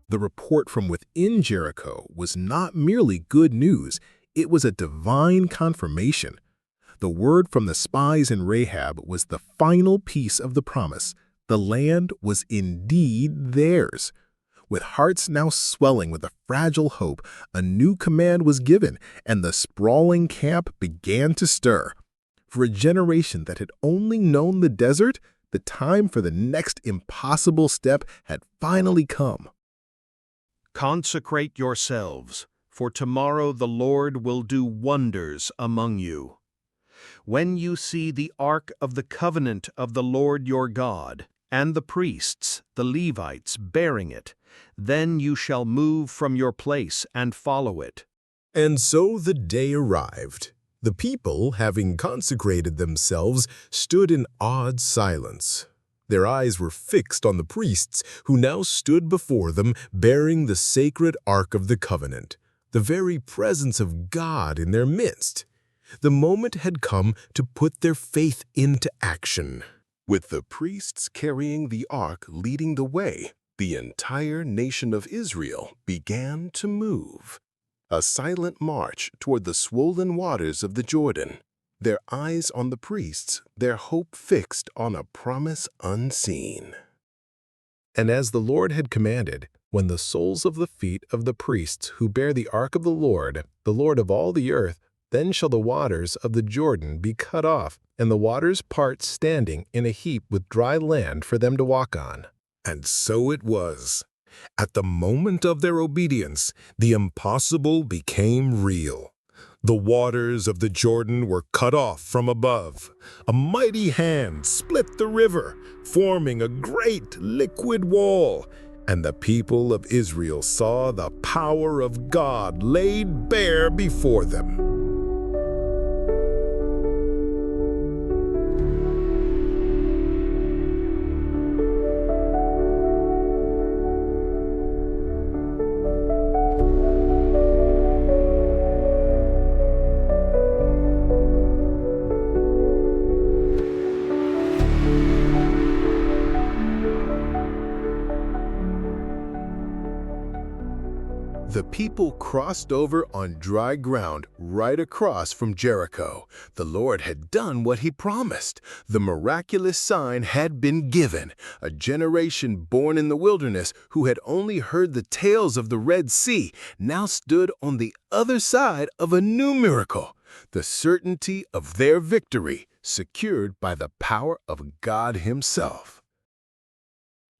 The report from within Jericho was not merely good news, it was a divine confirmation. The word from the spies in Rahab was the final piece of the promise. The land was indeed theirs. With hearts now swelling with a fragile hope, a new command was given, and the sprawling camp began to stir. For a generation that had only known the desert, the time for the next impossible step had finally come. Consecrate yourselves, for tomorrow the Lord will do wonders among you. When you see the ark of the covenant of the Lord your God, and the priests, the Levites, bearing it, then you shall move from your place and follow it. And so the day arrived. The people, having consecrated themselves, stood in awed silence. Their eyes were fixed on the priests, who now stood before them bearing the sacred Ark of the Covenant, the very presence of God in their midst. The moment had come to put their faith into action. With the priests carrying the Ark leading the way, the entire nation of Israel began to move. A silent march toward the swollen waters of the Jordan, their eyes on the priests, their hope fixed on a promise unseen. And as the Lord had commanded, when the soles of the feet of the priests who bear the ark of the Lord of all the earth, then shall the waters of the Jordan be cut off, and the waters part standing in a heap with dry land for them to walk on. And so it was. At the moment of their obedience, the impossible became real. The waters of the Jordan were cut off from above. A mighty hand split the river, forming a great liquid wall, and the people of Israel saw the power of God laid bare before them. The people crossed over on dry ground right across from Jericho. The Lord had done what he promised. The miraculous sign had been given. A generation born in the wilderness who had only heard the tales of the Red Sea now stood on the other side of a new miracle, the certainty of their victory, secured by the power of God himself.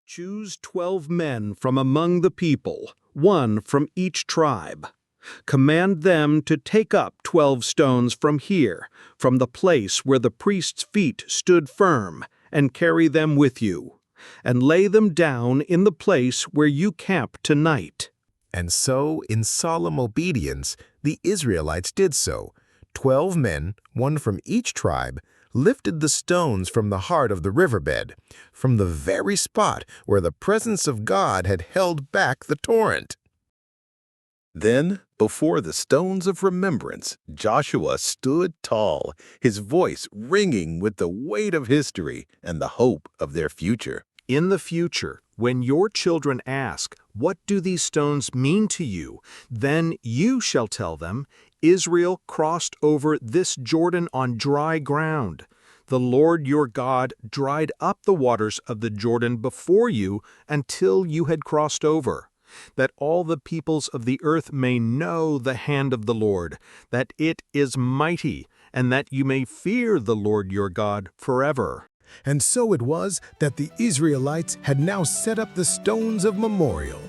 Choose 12 men from among the people, one from each tribe. Command them to take up 12 stones from here, from the place where the priest's feet stood firm, and carry them with you, and lay them down in the place where you camp tonight. And so, in solemn obedience, the Israelites did so. 12 men, one from each tribe, lifted the stones from the heart of the riverbed, from the very spot where the presence of God had held back the torrent. Then, before the stones of remembrance, Joshua stood tall, his voice ringing with the weight of history and the hope of their future. In the future, when your children ask, "What do these stones mean to you?" then you shall tell them, "Israel crossed over this Jordan on dry ground. The Lord your God dried up the waters of the Jordan before you until you had crossed over, that all the peoples of the earth may know the hand of the Lord, that it is mighty, and that you may fear the Lord your God forever." And so it was that the Israelites had now set up the stones of memorial,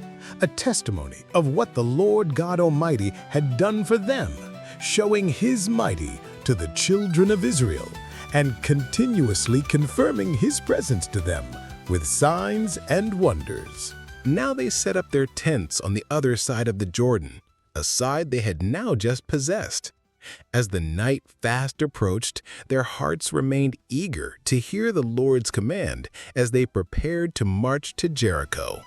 a testimony of what the Lord God Almighty had done for them, showing his mighty to the children of Israel, and continuously confirming his presence to them with signs and wonders. Now they set up their tents on the other side of the Jordan, a side they had now just possessed. As the night fast approached, their hearts remained eager to hear the Lord's command as they prepared to march to Jericho.